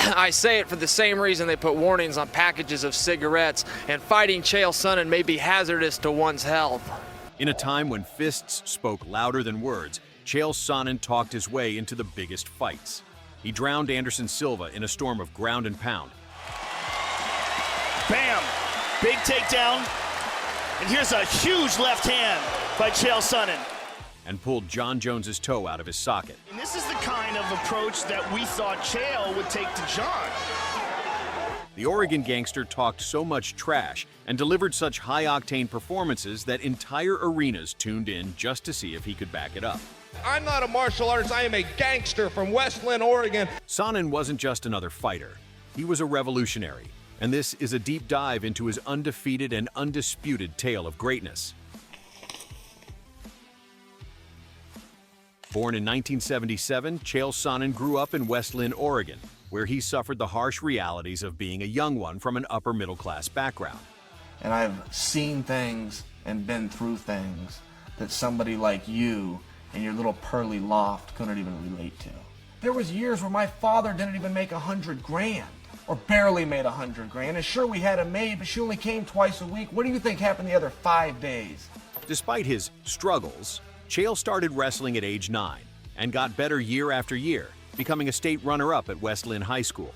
I say it for the same reason they put warnings on packages of cigarettes, and fighting Chael Sonnen may be hazardous to one's health. In a time when fists spoke louder than words, Chael Sonnen talked his way into the biggest fights. He drowned Anderson Silva in a storm of ground and pound. Bam! Big takedown. And here's a huge left hand by Chael Sonnen. And pulled Jon Jones' toe out of his socket. And this is the kind of approach that we thought Chael would take to Jon. The Oregon Gangster talked so much trash and delivered such high-octane performances that entire arenas tuned in just to see if he could back it up. I'm not a martial artist, I am a gangster from West Linn, Oregon. Sonnen wasn't just another fighter. He was a revolutionary. And this is a deep dive into his undefeated and undisputed tale of greatness. Born in 1977, Chael Sonnen grew up in West Linn, Oregon, where he suffered the harsh realities of being a young one from an upper-middle-class background. And I've seen things and been through things that somebody like you in your little pearly loft couldn't even relate to. There was years where my father didn't even make 100 grand, or barely made 100 grand, and sure, we had a maid, but she only came twice a week. What do you think happened the other 5 days? Despite his struggles, Chael started wrestling at age 9 and got better year after year, becoming a state runner-up at West Linn High School.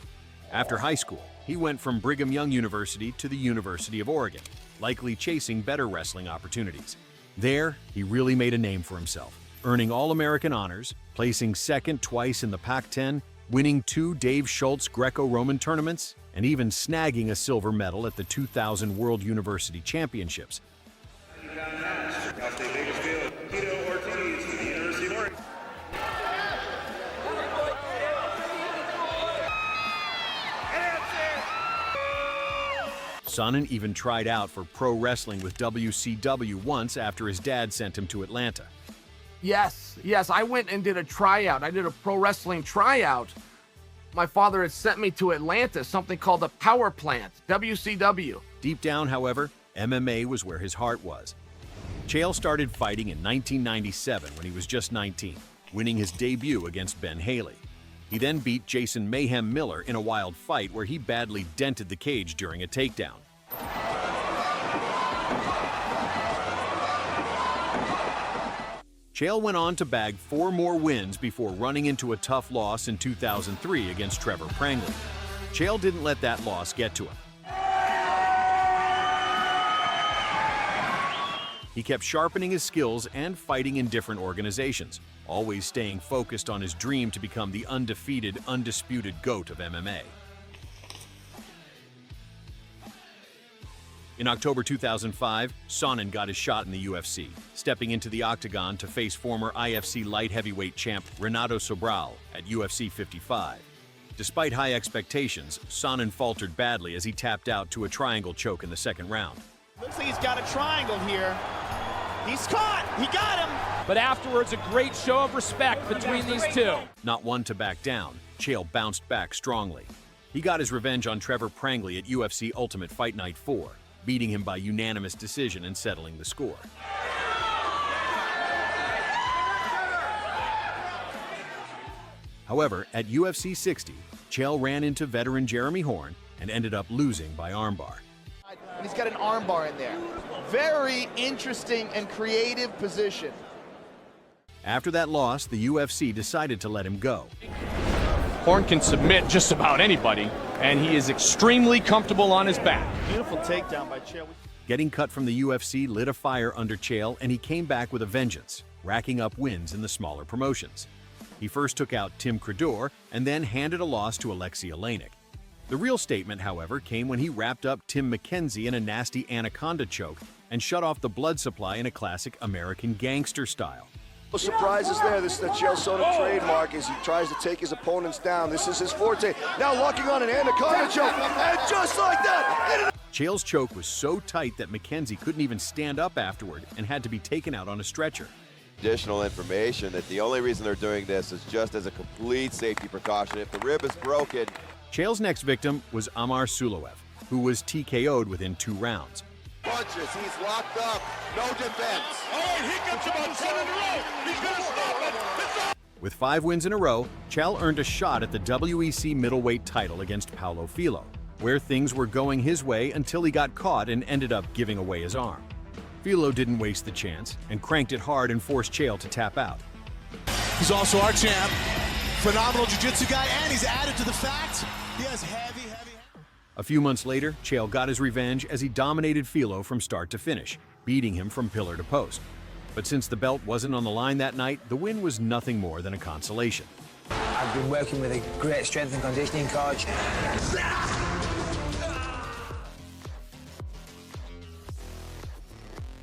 After high school, he went from Brigham Young University to the University of Oregon, likely chasing better wrestling opportunities. There, he really made a name for himself, earning All-American honors, placing second twice in the Pac-10, winning 2 Dave Schultz Greco-Roman tournaments, and even snagging a silver medal at the 2000 World University Championships. Sonnen even tried out for pro wrestling with WCW once after his dad sent him to Atlanta. Yes, I went and did a tryout. I did a pro wrestling tryout. My father had sent me to Atlanta, something called the Power Plant, WCW. Deep down, however, MMA was where his heart was. Chael started fighting in 1997 when he was just 19, winning his debut against Ben Haley. He then beat Jason Mayhem Miller in a wild fight where he badly dented the cage during a takedown. Chael went on to bag 4 more wins before running into a tough loss in 2003 against Trevor Prangley. Chael didn't let that loss get to him. He kept sharpening his skills and fighting in different organizations, always staying focused on his dream to become the undefeated, undisputed GOAT of MMA. In October 2005, Sonnen got his shot in the UFC, stepping into the octagon to face former IFC light heavyweight champ Renato Sobral at UFC 55. Despite high expectations, Sonnen faltered badly as he tapped out to a triangle choke in the second round. Looks like he's got a triangle here. He's caught! He got him! But afterwards, a great show of respect between these two. Not one to back down, Chael bounced back strongly. He got his revenge on Trevor Prangley at UFC Ultimate Fight Night 4, beating him by unanimous decision and settling the score. However, at UFC 60, Chael ran into veteran Jeremy Horn and ended up losing by armbar. And he's got an armbar in there. Very interesting and creative position. After that loss, the UFC decided to let him go. Horn can submit just about anybody, and he is extremely comfortable on his back. Beautiful takedown by Chael. Getting cut from the UFC lit a fire under Chael, and he came back with a vengeance, racking up wins in the smaller promotions. He first took out Tim Credor and then handed a loss to Alexei Oleinik. The real statement, however, came when he wrapped up Tim McKenzie in a nasty anaconda choke and shut off the blood supply in a classic American Gangster style. No surprises there. This is the Chael Sonnen trademark as he tries to take his opponents down. This is his forte. Now locking on an anaconda choke, and just like that. Chael's choke was so tight that McKenzie couldn't even stand up afterward and had to be taken out on a stretcher. Additional information that the only reason they're doing this is just as a complete safety precaution. If the rib is broken. Chael's next victim was Amar Suloev, who was TKO'd within 2 rounds. Punches, he's locked up, no defense. Oh, he gets about 7 in a row. He's gonna stop it. With 5 wins in a row, Chael earned a shot at the WEC middleweight title against Paulo Filho, where things were going his way until he got caught and ended up giving away his arm. Filho didn't waste the chance and cranked it hard and forced Chael to tap out. He's also our champ. Phenomenal jiu-jitsu guy, and he's added to the fact he has heavy. A few months later, Chael got his revenge as he dominated Filho from start to finish, beating him from pillar to post. But since the belt wasn't on the line that night, the win was nothing more than a consolation. I've been working with a great strength and conditioning coach.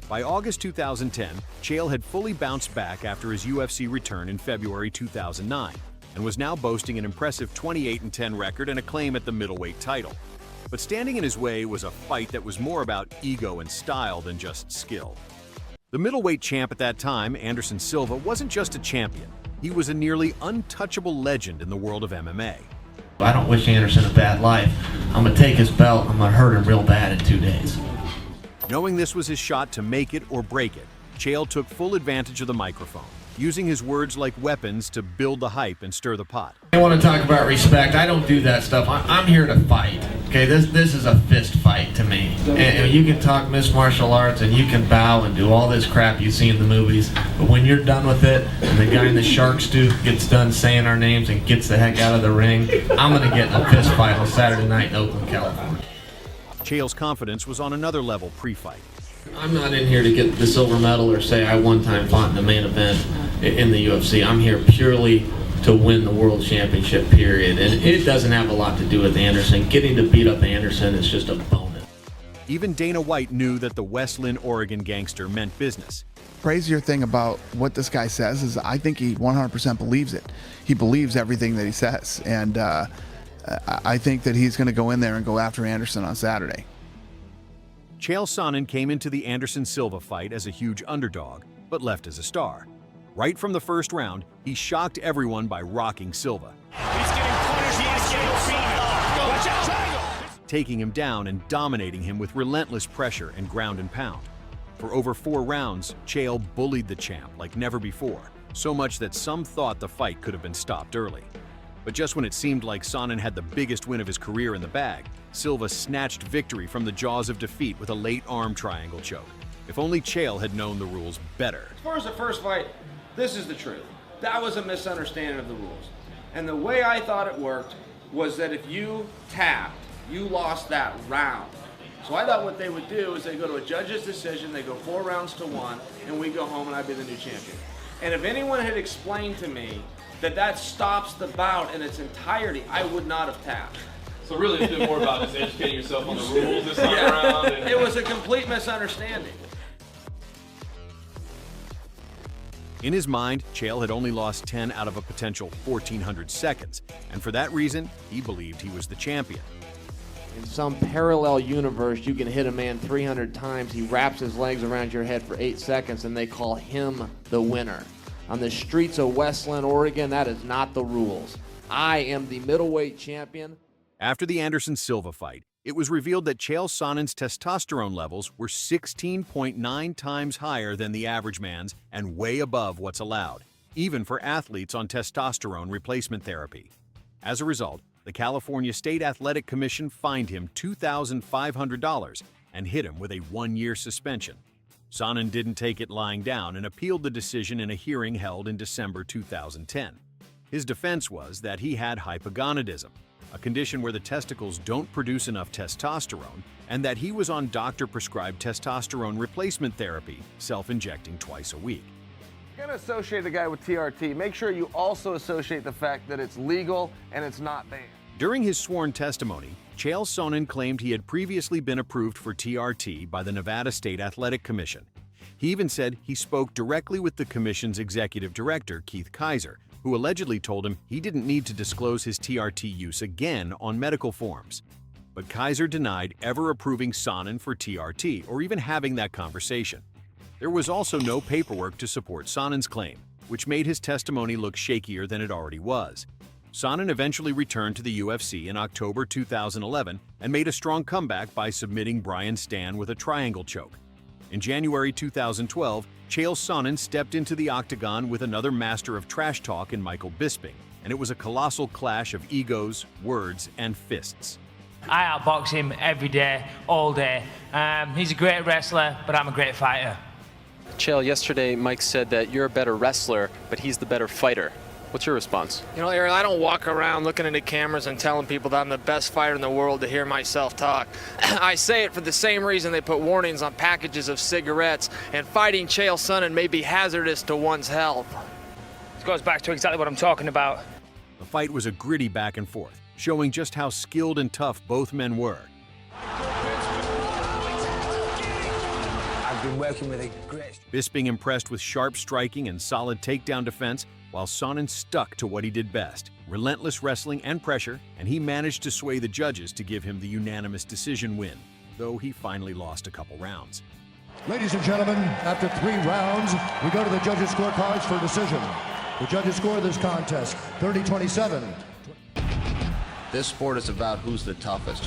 By August 2010, Chael had fully bounced back after his UFC return in February 2009 and was now boasting an impressive 28-10 record and a claim at the middleweight title. But standing in his way was a fight that was more about ego and style than just skill. The middleweight champ at that time, Anderson Silva, wasn't just a champion. He was a nearly untouchable legend in the world of MMA. I don't wish Anderson a bad life. I'm going to take his belt. I'm going to hurt him real bad in 2 days. Knowing this was his shot to make it or break it, Chael took full advantage of the microphone, using his words like weapons to build the hype and stir the pot. I want to talk about respect. I don't do that stuff. I'm here to fight. Okay, this is a fist fight to me. And you can talk mixed martial arts and you can bow and do all this crap you see in the movies, but when you're done with it and the guy in the shark stew gets done saying our names and gets the heck out of the ring, I'm going to get in a fist fight on Saturday night in Oakland, California. Chael's confidence was on another level pre-fight. I'm not in here to get the silver medal or say I one time fought in the main event in the UFC. I'm here purely to win the world championship, period. And it doesn't have a lot to do with Anderson. Getting to beat up Anderson is just a bonus. Even Dana White knew that the West Linn, Oregon gangster meant business. Crazier thing about what this guy says is I think he 100% believes it. He believes everything that he says. And I think that he's going to go in there and go after Anderson on Saturday. Chael Sonnen came into the Anderson Silva fight as a huge underdog, but left as a star. Right from the first round, he shocked everyone by rocking Silva, taking him down and dominating him with relentless pressure and ground and pound. For over 4 rounds, Chael bullied the champ like never before, so much that some thought the fight could have been stopped early. But just when it seemed like Sonnen had the biggest win of his career in the bag, Silva snatched victory from the jaws of defeat with a late arm triangle choke. If only Chael had known the rules better. As far as the first fight, this is the truth. That was a misunderstanding of the rules. And the way I thought it worked was that if you tapped, you lost that round. So I thought what they would do is they go to a judge's decision, they go 4 rounds to 1, and we go home and I'd be the new champion. And if anyone had explained to me that stops the bout in its entirety, I would not have tapped. So really it's been more about just educating yourself on the rules this time around. And it was a complete misunderstanding. In his mind, Chael had only lost 10 out of a potential 1,400 seconds, and for that reason, he believed he was the champion. In some parallel universe, you can hit a man 300 times, he wraps his legs around your head for 8 seconds, and they call him the winner. On the streets of West Linn, Oregon, that is not the rules. I am the middleweight champion. After the Anderson Silva fight, it was revealed that Chael Sonnen's testosterone levels were 16.9 times higher than the average man's and way above what's allowed, even for athletes on testosterone replacement therapy. As a result, the California State Athletic Commission fined him $2,500 and hit him with a 1-year suspension. Sonnen didn't take it lying down and appealed the decision in a hearing held in December 2010. His defense was that he had hypogonadism, a condition where the testicles don't produce enough testosterone, and that he was on doctor-prescribed testosterone replacement therapy, self-injecting twice a week. If you're going to associate a guy with TRT, make sure you also associate the fact that it's legal and it's not banned. During his sworn testimony, Chael Sonnen claimed he had previously been approved for TRT by the Nevada State Athletic Commission. He even said he spoke directly with the commission's executive director, Keith Kaiser, who allegedly told him he didn't need to disclose his TRT use again on medical forms. But Kaiser denied ever approving Sonnen for TRT or even having that conversation. There was also no paperwork to support Sonnen's claim, which made his testimony look shakier than it already was. Sonnen eventually returned to the UFC in October 2011 and made a strong comeback by submitting Brian Stann with a triangle choke. In January 2012, Chael Sonnen stepped into the octagon with another master of trash talk in Michael Bisping, and it was a colossal clash of egos, words, and fists. I outbox him every day, all day. He's a great wrestler, but I'm a great fighter. Chael, yesterday Mike said that you're a better wrestler, but he's the better fighter. What's your response? You know, Aaron, I don't walk around looking into cameras and telling people that I'm the best fighter in the world to hear myself talk. I say it for the same reason they put warnings on packages of cigarettes, and fighting Chael Sonnen may be hazardous to one's health. This goes back to exactly what I'm talking about. The fight was a gritty back and forth, showing just how skilled and tough both men were. I've been working with a great... Bisping impressed with sharp striking and solid takedown defense, while Sonnen stuck to what he did best, relentless wrestling and pressure, and he managed to sway the judges to give him the unanimous decision win, though he finally lost a couple rounds. Ladies and gentlemen, after 3 rounds, we go to the judges' scorecards for decision. The judges score this contest 30-27. This sport is about who's the toughest,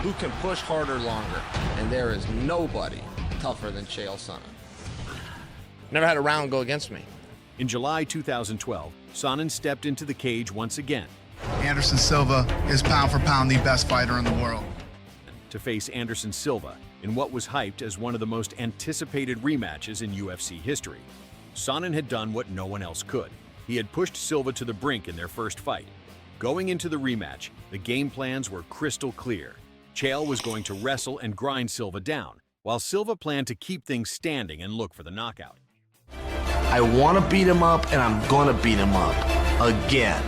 who can push harder longer, and there is nobody tougher than Chael Sonnen. Never had a round go against me. In July 2012, Sonnen stepped into the cage once again. Anderson Silva is pound for pound the best fighter in the world. To face Anderson Silva in what was hyped as one of the most anticipated rematches in UFC history. Sonnen had done what no one else could. He had pushed Silva to the brink in their first fight. Going into the rematch, the game plans were crystal clear. Chael was going to wrestle and grind Silva down, while Silva planned to keep things standing and look for the knockout. I want to beat him up, and I'm going to beat him up again.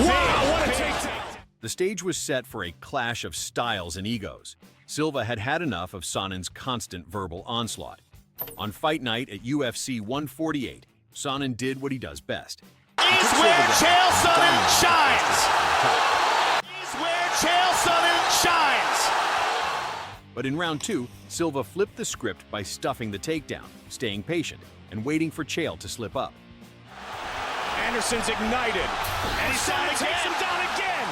Wow, what a takedown! The stage was set for a clash of styles and egos. Silva had had enough of Sonnen's constant verbal onslaught. On fight night at UFC 148, Sonnen did what he does best. He's where Chael Sonnen shines! He's where Chael Sonnen shines! But in round 2, Silva flipped the script by stuffing the takedown, staying patient, and waiting for Chael to slip up. Anderson's ignited, and Sonnen takes him down again!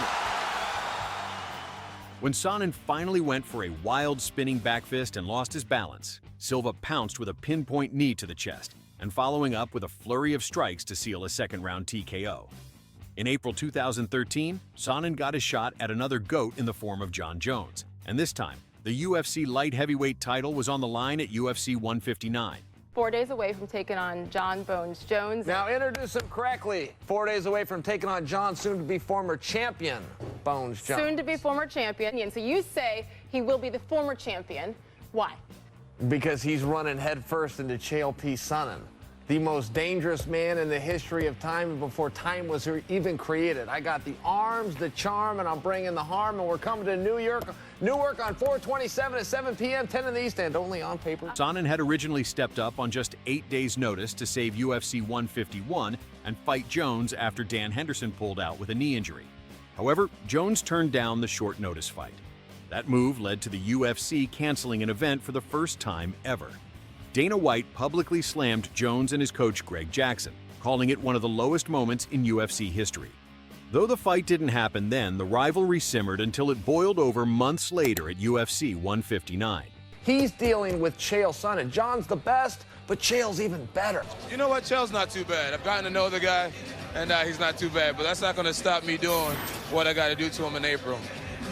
When Sonnen finally went for a wild spinning back fist and lost his balance, Silva pounced with a pinpoint knee to the chest, and following up with a flurry of strikes to seal a second-round TKO. In April 2013, Sonnen got his shot at another GOAT in the form of Jon Jones, and this time, the UFC light heavyweight title was on the line at UFC 159. 4 days away from taking on Jon Bones Jones. Now introduce him correctly. 4 days away from taking on Jon, soon-to-be former champion, Bones Jones. Soon-to-be former champion. So you say he will be the former champion. Why? Because he's running headfirst into Chael P. Sonnen, the most dangerous man in the history of time before time was even created. I got the arms, the charm, and I'm bringing the harm, and we're coming to Newark on 4/27 at 7 p.m., 10 in the East End, only on pay-per-view. Sonnen had originally stepped up on just 8 days' notice to save UFC 151 and fight Jones after Dan Henderson pulled out with a knee injury. However, Jones turned down the short notice fight. That move led to the UFC canceling an event for the first time ever. Dana White publicly slammed Jones and his coach Greg Jackson, calling it one of the lowest moments in UFC history. Though the fight didn't happen then, the rivalry simmered until it boiled over months later at UFC 159. He's dealing with Chael Sonnen. Jon's the best, but Chael's even better. You know what? Chael's not too bad. I've gotten to know the guy, and he's not too bad, but that's not going to stop me doing what I got to do to him in April.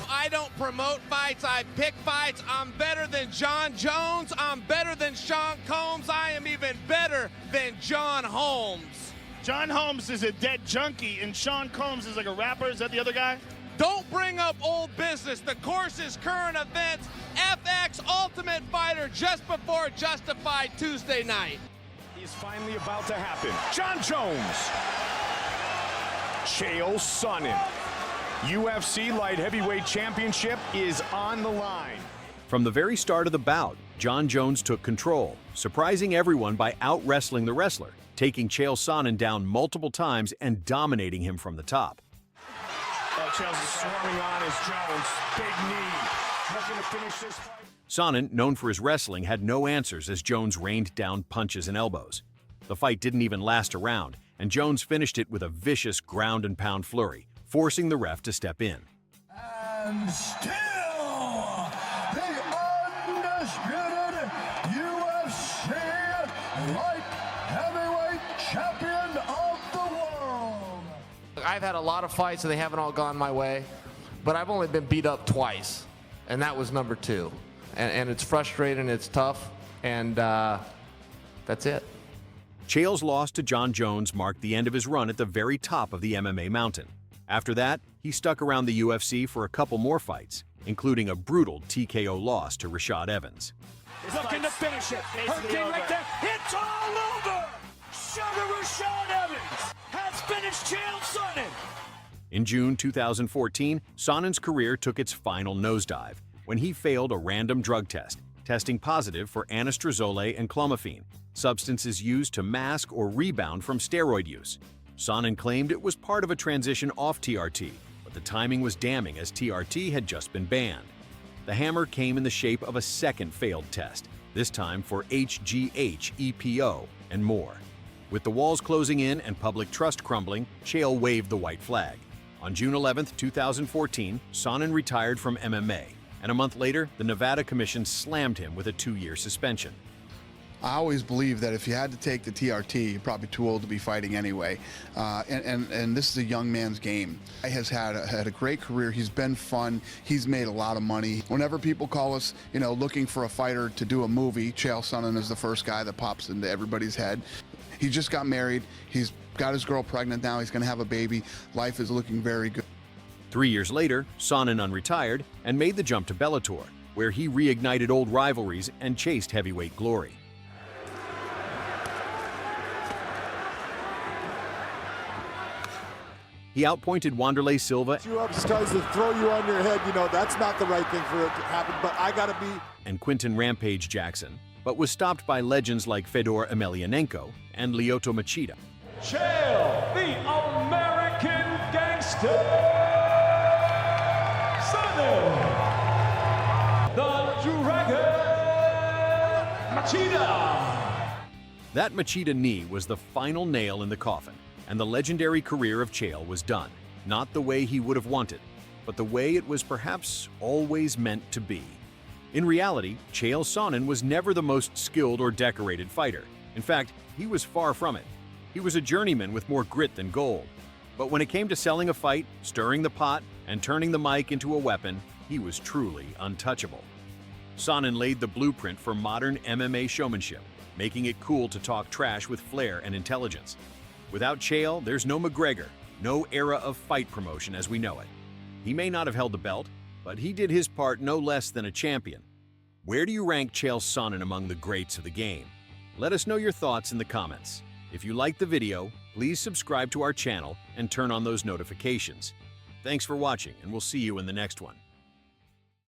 I don't promote fights, I pick fights. I'm better than Jon Jones. I'm better than Sean Combs. I am even better than John Holmes. John Holmes is a dead junkie, and Sean Combs is like a rapper. Is that the other guy? Don't bring up old business. The course is current events. FX Ultimate Fighter just before Justified Tuesday night. Is finally about to happen. Jon Jones. Chael Sonnen. UFC Light Heavyweight Championship is on the line. From the very start of the bout, Jon Jones took control, surprising everyone by out-wrestling the wrestler, taking Chael Sonnen down multiple times and dominating him from the top. Oh, Chael's swarming on as Jones. Big knee. Looking to finish this fight. Sonnen, known for his wrestling, had no answers as Jones rained down punches and elbows. The fight didn't even last a round, and Jones finished it with a vicious ground-and-pound flurry, forcing the ref to step in. And still, the undisputed UFC light heavyweight champion of the world. I've had a lot of fights and they haven't all gone my way, but I've only been beat up twice, and that was number 2. And it's frustrating, it's tough, and that's it. Chael's loss to Jon Jones marked the end of his run at the very top of the MMA mountain. After that, he stuck around the UFC for a couple more fights, including a brutal TKO loss to Rashad Evans. Looking to finish it. Hurricane right there. It's all over. Sugar Rashad Evans has finished Chael Sonnen. In June 2014, Sonnen's career took its final nosedive when he failed a random drug test, testing positive for anastrozole and clomiphene, substances used to mask or rebound from steroid use. Sonnen claimed it was part of a transition off TRT, but the timing was damning as TRT had just been banned. The hammer came in the shape of a second failed test, this time for HGH, EPO, and more. With the walls closing in and public trust crumbling, Chael waved the white flag. On June 11, 2014, Sonnen retired from MMA, and a month later, the Nevada Commission slammed him with a 2-year suspension. I always believe that if you had to take the TRT, you're probably too old to be fighting anyway. And this is a young man's game. He has had a great career. He's been fun. He's made a lot of money. Whenever people call us, looking for a fighter to do a movie, Chael Sonnen is the first guy that pops into everybody's head. He just got married. He's got his girl pregnant now. He's going to have a baby. Life is looking very good. 3 years later, Sonnen unretired and made the jump to Bellator, where he reignited old rivalries and chased heavyweight glory. He outpointed Anderson Silva You up, tries to throw you on your head. That's not the right thing for it to happen, but I got to be. And Quinton Rampage Jackson, but was stopped by legends like Fedor Emelianenko and Lyoto Machida. Chael, the American Gangster. Sonnen, the Dragon Machida. That Machida knee was the final nail in the coffin, and the legendary career of Chael was done, not the way he would have wanted, but the way it was perhaps always meant to be. In reality, Chael Sonnen was never the most skilled or decorated fighter. In fact, he was far from it. He was a journeyman with more grit than gold. But when it came to selling a fight, stirring the pot, and turning the mic into a weapon, he was truly untouchable. Sonnen laid the blueprint for modern MMA showmanship, making it cool to talk trash with flair and intelligence. Without Chael, there's no McGregor, no era of fight promotion as we know it. He may not have held the belt, but he did his part no less than a champion. Where do you rank Chael Sonnen among the greats of the game? Let us know your thoughts in the comments. If you liked the video, please subscribe to our channel and turn on those notifications. Thanks for watching, and we'll see you in the next one.